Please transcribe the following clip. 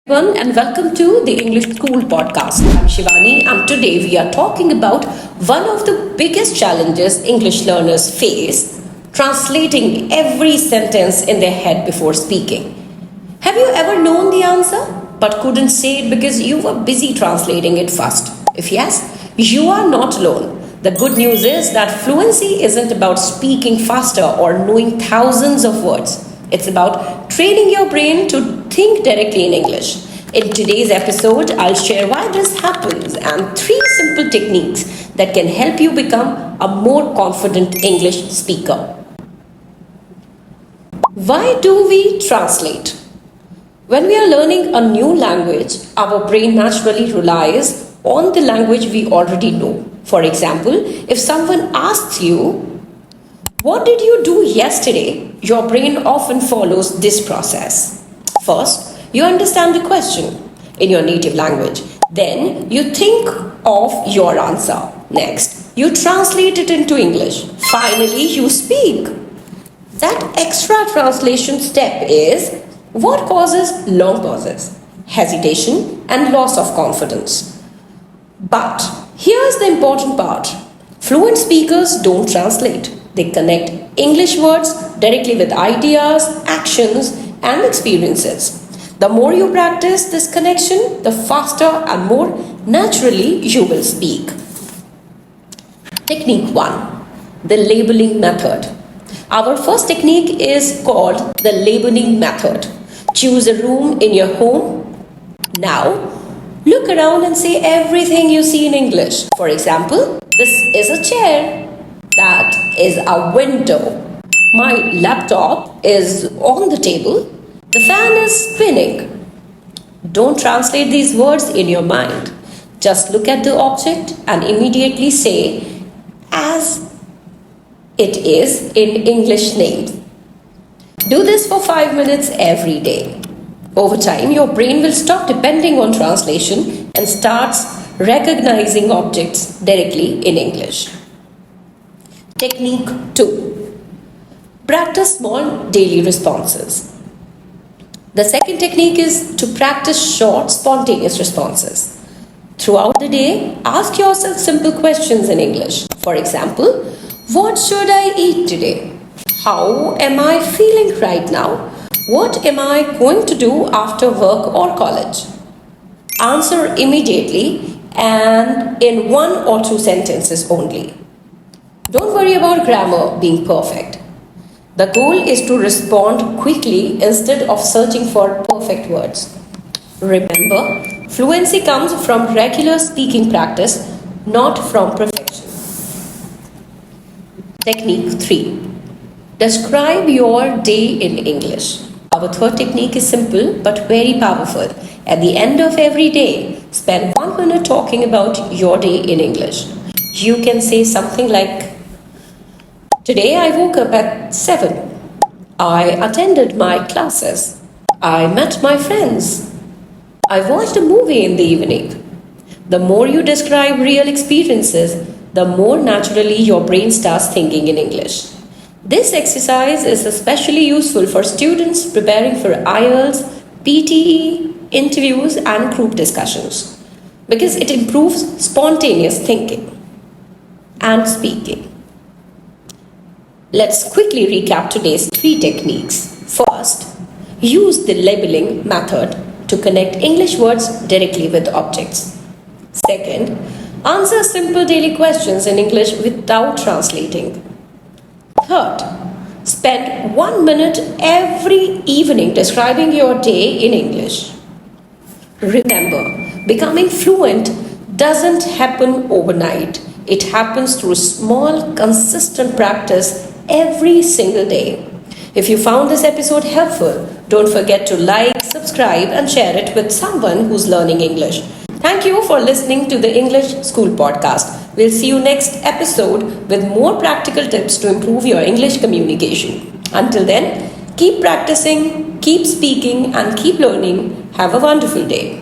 Everyone, and welcome to the English School podcast. I'm Shivani, and today we are talking about one of the biggest challenges English learners face: translating every sentence in their head before speaking. Have you ever known the answer but couldn't say it because you were busy translating it fast? If yes, you are not alone. The good news is that fluency isn't about speaking faster or knowing thousands of words. It's about training your brain to think directly in English. In today's episode, I'll share why this happens and three simple techniques that can help you become a more confident English speaker. Why do we translate? When we are learning a new language, our brain naturally relies on the language we already know. For example, if someone asks you, "What did you do yesterday?" your brain often follows this process. First, you understand the question in your native language. Then, you think of your answer. Next, you translate it into English. Finally, you speak. That extra translation step is what causes long pauses, hesitation, and loss of confidence. But here's the important part: fluent speakers don't translate. They connect English words directly with ideas, actions, and experiences. The more you practice this connection, the faster and more naturally you will speak. Technique 1: the labeling method. Our first technique is called the labeling method. Choose a room in your home. Now, look around and say everything you see in English. For example, this is a chair. That is a window. My laptop is on the table. The fan is spinning. Don't translate these words in your mind. Just look at the object and immediately say as it is in English names. Do this for 5 minutes every day. Over time, your brain will stop depending on translation and starts recognizing objects directly in English. Technique 2: practice small daily responses. The second technique is to practice short, spontaneous responses. Throughout the day, ask yourself simple questions in English. For example, what should I eat today? How am I feeling right now? What am I going to do after work or college? Answer immediately and in 1 or 2 sentences only. Don't worry about grammar being perfect. The goal is to respond quickly instead of searching for perfect words. Remember, fluency comes from regular speaking practice, not from perfection. Technique 3: describe your day in English. Our third technique is simple but very powerful. At the end of every day, spend 1 minute talking about your day in English. You can say something like, "Today I woke up at 7. I attended my classes. I met my friends. I watched a movie in the evening." The more you describe real experiences, the more naturally your brain starts thinking in English. This exercise is especially useful for students preparing for IELTS, PTE, interviews, and group discussions because it improves spontaneous thinking and speaking. Let's quickly recap today's 3 techniques. First, use the labeling method to connect English words directly with objects. Second, answer simple daily questions in English without translating. Third, spend 1 minute every evening describing your day in English. Remember, becoming fluent doesn't happen overnight. It happens through small, consistent practice every single day. If you found this episode helpful, don't forget to like, subscribe, and share it with someone who's learning English. Thank you for listening to the English School podcast. We'll see you next episode with more practical tips to improve your English communication. Until then, keep practicing, keep speaking, and keep learning. Have a wonderful day.